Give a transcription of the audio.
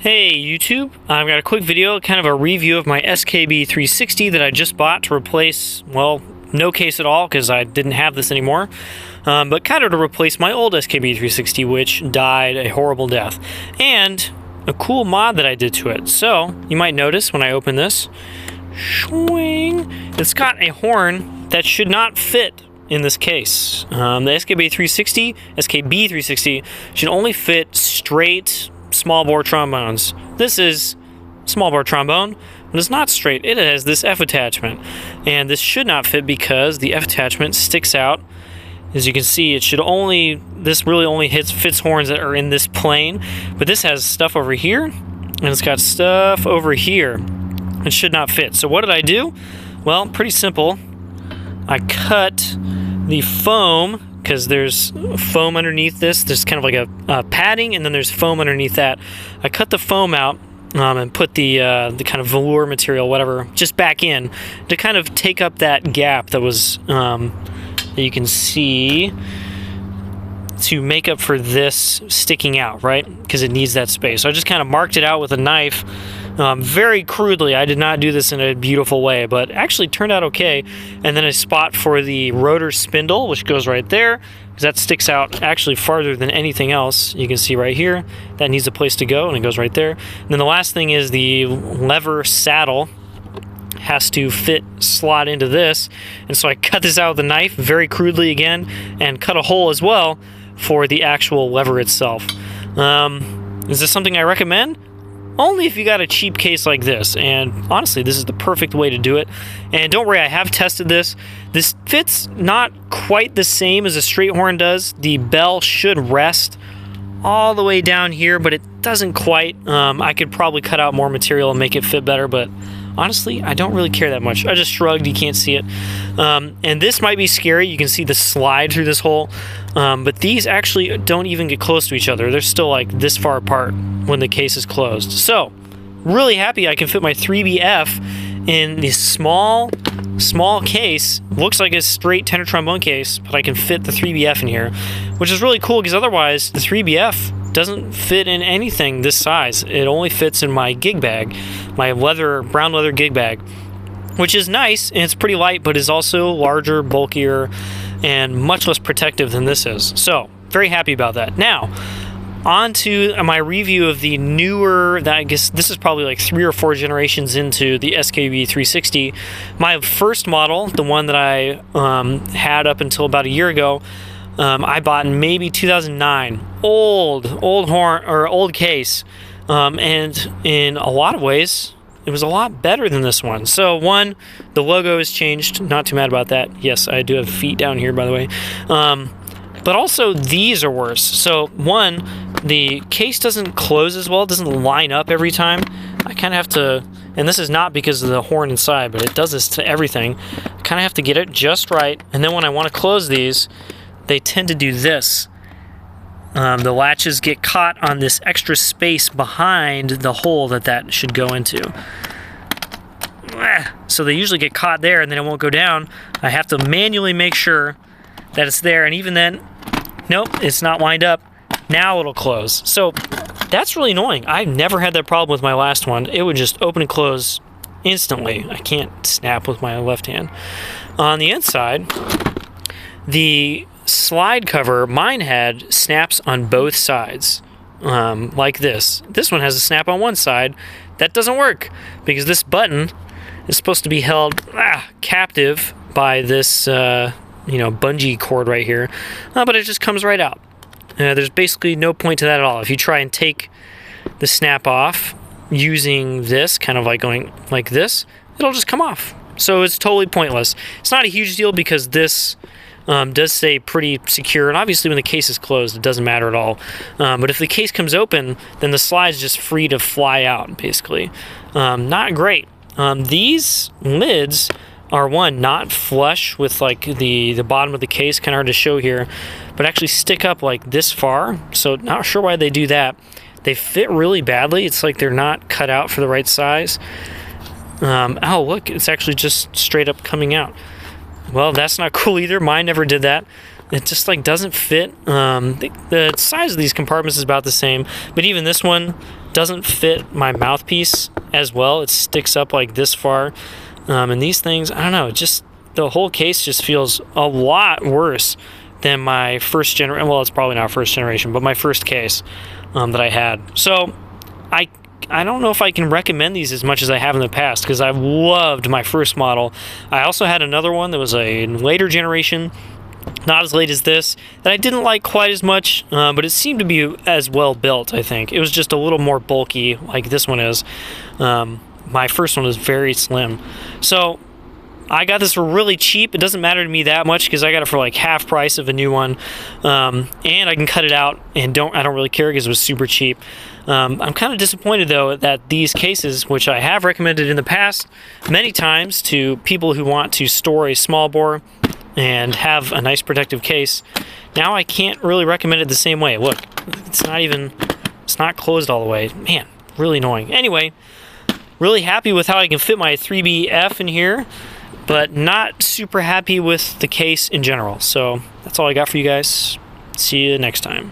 Hey YouTube, I've got a quick video, kind of a review of my SKB 360 that I just bought to replace, well, no case at all because I didn't have this anymore, but kind of to replace my old SKB 360 which died a horrible death, and a cool mod that I did to it. So, you might notice when I open this, swing, it's got a horn that should not fit in this case. The SKB 360 should only fit straight small bore trombones. This is small bore trombone, but it's not straight. It has this F attachment, and this should not fit because the F attachment sticks out. As you can see, this really only fits horns that are in this plane, but this has stuff over here, and it's got stuff over here. It should not fit. So what did I do? Well, pretty simple. I cut the foam, because there's foam underneath this. There's kind of like a padding, and then there's foam underneath that. I cut the foam out and put the kind of velour material, whatever, just back in to kind of take up that gap that was that you can see, to make up for this sticking out, right? Because it needs that space. So I just kind of marked it out with a knife, very crudely. I did not do this in a beautiful way, but actually turned out okay. And then a spot for the rotor spindle, which goes right there, because that sticks out actually farther than anything else. You can see right here, that needs a place to go, and it goes right there. And then the last thing is the lever saddle has to slot into this, and so I cut this out with a knife very crudely again, and cut a hole as well for the actual lever itself. Is this something I recommend? Only if you got a cheap case like this, and honestly, this is the perfect way to do it. And don't worry, I have tested this. This fits not quite the same as a straight horn does. The bell should rest all the way down here, but it doesn't quite. I could probably cut out more material and make it fit better, but honestly, I don't really care that much. I just shrugged, you can't see it. And this might be scary. You can see the slide through this hole. But these actually don't even get close to each other. They're still like this far apart when the case is closed. So, really happy I can fit my 3BF in this small case. Looks like a straight tenor trombone case, but I can fit the 3BF in here, which is really cool because otherwise the 3BF doesn't fit in anything this size. It only fits in my gig bag, my brown leather gig bag, which is nice, and it's pretty light, but is also larger, bulkier, and much less protective than this is. So, very happy about that. Now, on to my review of the newer, I guess this is probably like 3 or 4 generations into the SKB 360. My first model, the one that I had up until about a year ago, I bought in maybe 2009. Old horn, or old case, and in a lot of ways it was a lot better than this one. So one, the logo has changed, not too mad about that. Yes, I do have feet down here, by the way, but also these are worse. So one, the case doesn't close as well, it doesn't line up every time. I kind of have to, and this is not because of the horn inside, but it does this to everything. I kind of have to get it just right, and then when I want to close these, they tend to do this. The latches get caught on this extra space behind the hole that should go into. So they usually get caught there, and then it won't go down. I have to manually make sure that it's there, and even then, nope, it's not lined up. Now it'll close. So that's really annoying. I've never had that problem with my last one. It would just open and close instantly. I can't snap with my left hand. On the inside, the slide cover mine had snaps on both sides, like this. This one has a snap on one side. That doesn't work because this button is supposed to be held captive by this bungee cord right here, but it just comes right out. There's basically no point to that at all. If you try and take the snap off using this, kind of like going like this, it'll just come off. So it's totally pointless. It's not a huge deal because this does stay pretty secure, and obviously when the case is closed it doesn't matter at all, but if the case comes open, then the slide's just free to fly out, basically. Not great. These lids are not flush with like the bottom of the case, kind of hard to show here, but actually stick up like this far, so not sure why they do that. They fit really badly. It's like they're not cut out for the right size. Oh look, it's actually just straight up coming out. Well, that's not cool either. Mine never did that. It just like doesn't fit. The size of these compartments is about the same, but even this one doesn't fit my mouthpiece as well. It sticks up like this far. And these things, I don't know, just the whole case just feels a lot worse than my first generation. Well, it's probably not first generation, but my first case that I had. So I don't know if I can recommend these as much as I have in the past, because I've loved my first model. I also had another one that was a later generation, not as late as this, that I didn't like quite as much, but it seemed to be as well built, I think. It was just a little more bulky, like this one is. My first one was very slim. So I got this for really cheap. It doesn't matter to me that much because I got it for like half price of a new one, and I can cut it out, and I don't really care because it was super cheap. I'm kind of disappointed though that these cases, which I have recommended in the past many times to people who want to store a small bore and have a nice protective case, now I can't really recommend it the same way. Look, it's not closed all the way. Man, really annoying. Anyway, really happy with how I can fit my 3BF in here, but not super happy with the case in general. So that's all I got for you guys. See you next time.